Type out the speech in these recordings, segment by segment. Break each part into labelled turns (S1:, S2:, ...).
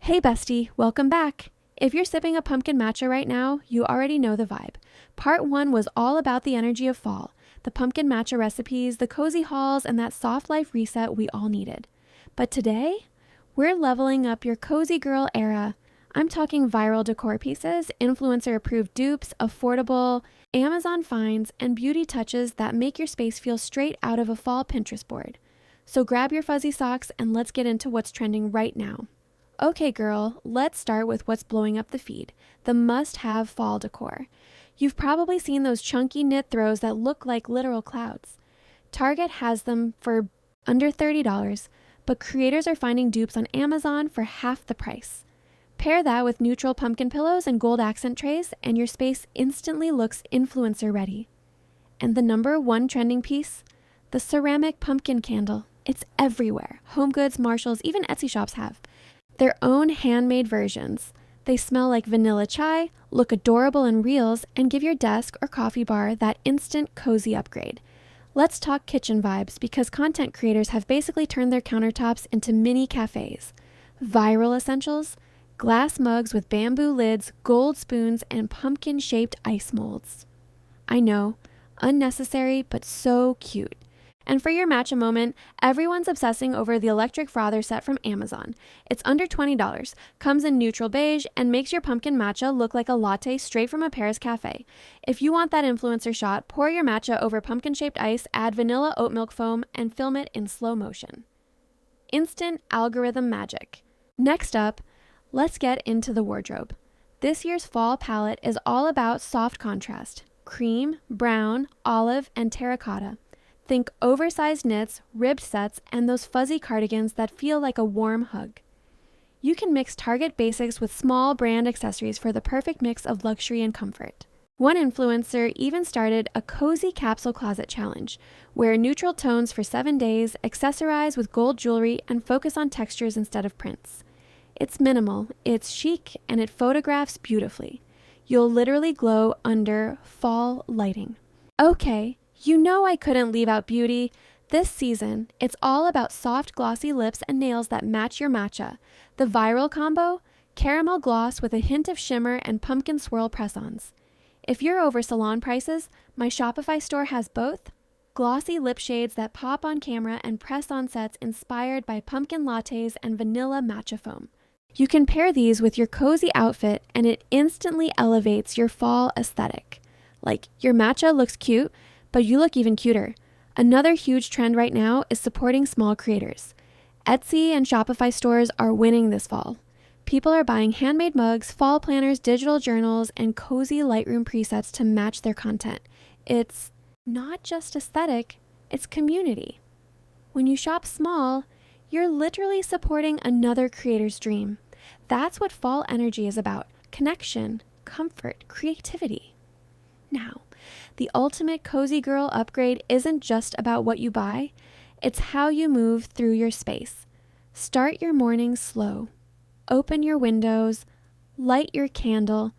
S1: Hey bestie, welcome back. If you're sipping a pumpkin matcha right now, you already know the vibe. Part 1 was all about the energy of fall, the pumpkin matcha recipes, the cozy hauls, and that soft life reset we all needed. But today, we're leveling up your cozy girl era. I'm talking viral decor pieces, influencer-approved dupes, affordable Amazon finds, and beauty touches that make your space feel straight out of a fall Pinterest board. So grab your fuzzy socks and let's get into what's trending right now. Okay, girl, let's start with what's blowing up the feed, the must-have fall decor. You've probably seen those chunky knit throws that look like literal clouds. Target has them for under $30, but creators are finding dupes on Amazon for half the price. Pair that with neutral pumpkin pillows and gold accent trays, and your space instantly looks influencer ready. And the number one trending piece? The ceramic pumpkin candle. It's everywhere. HomeGoods, Marshalls, even Etsy shops have their own handmade versions. They smell like vanilla chai, look adorable in reels, and give your desk or coffee bar that instant cozy upgrade. Let's talk kitchen vibes, because content creators have basically turned their countertops into mini cafes. Viral essentials: glass mugs with bamboo lids, gold spoons, and pumpkin-shaped ice molds. I know, unnecessary, but so cute. And for your matcha moment, everyone's obsessing over the electric frother set from Amazon. It's under $20, comes in neutral beige, and makes your pumpkin matcha look like a latte straight from a Paris cafe. If you want that influencer shot, pour your matcha over pumpkin-shaped ice, add vanilla oat milk foam, and film it in slow motion. Instant algorithm magic. Next up, let's get into the wardrobe. This year's fall palette is all about soft contrast: cream, brown, olive, and terracotta. Think oversized knits, ribbed sets, and those fuzzy cardigans that feel like a warm hug. You can mix Target basics with small brand accessories for the perfect mix of luxury and comfort. One influencer even started a cozy capsule closet challenge. Wear neutral tones for 7 days, accessorize with gold jewelry, and focus on textures instead of prints. It's minimal, it's chic, and it photographs beautifully. You'll literally glow under fall lighting. Okay. You know I couldn't leave out beauty. This season, it's all about soft, glossy lips and nails that match your matcha. The viral combo: caramel gloss with a hint of shimmer and pumpkin swirl press-ons. If you're over salon prices, my Shopify store has both. Glossy lip shades that pop on camera and press-on sets inspired by pumpkin lattes and vanilla matcha foam. You can pair these with your cozy outfit and it instantly elevates your fall aesthetic. Like, your matcha looks cute, but you look even cuter. Another huge trend right now is supporting small creators. Etsy and Shopify stores are winning this fall. People are buying handmade mugs, fall planners, digital journals, and cozy Lightroom presets to match their content. It's not just aesthetic, it's community. When you shop small, you're literally supporting another creator's dream. That's what fall energy is about: connection, comfort, creativity. Now, the ultimate cozy girl upgrade isn't just about what you buy, it's how you move through your space. Start your morning slow. Open your windows, light your candle,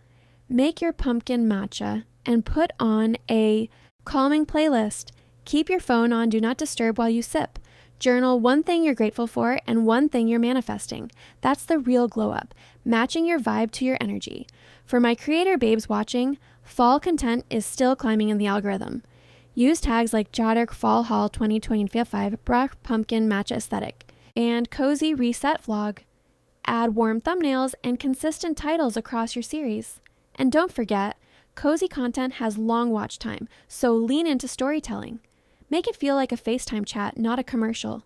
S1: make your pumpkin matcha, and put on a calming playlist. Keep your phone on Do Not Disturb while you sip. Journal one thing you're grateful for and one thing you're manifesting. That's the real glow up, matching your vibe to your energy. For my creator babes watching, fall content is still climbing in the algorithm. Use tags like Jodder Fall Haul 2025, Brock Pumpkin Matcha Aesthetic, and Cozy Reset Vlog. Add warm thumbnails and consistent titles across your series. And don't forget, cozy content has long watch time, so lean into storytelling. Make it feel like a FaceTime chat, not a commercial.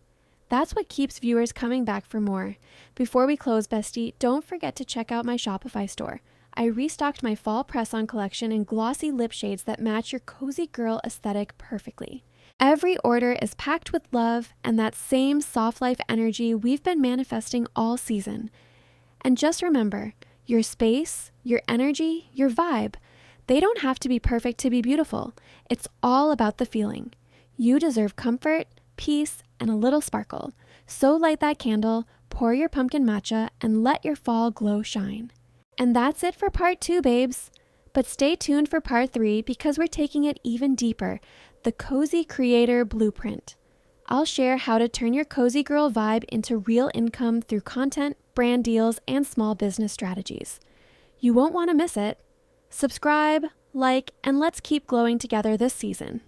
S1: That's what keeps viewers coming back for more. Before we close, bestie, don't forget to check out my Shopify store. I restocked my fall press-on collection in glossy lip shades that match your cozy girl aesthetic perfectly. Every order is packed with love and that same soft life energy we've been manifesting all season. And just remember, your space, your energy, your vibe, they don't have to be perfect to be beautiful. It's all about the feeling. You deserve comfort, peace, and a little sparkle. So light that candle, pour your pumpkin matcha, and let your fall glow shine. And that's it for part 2, babes. But stay tuned for part 3 because we're taking it even deeper: the cozy creator blueprint. I'll share how to turn your cozy girl vibe into real income through content, brand deals, and small business strategies. You won't want to miss it. Subscribe, like, and let's keep glowing together this season.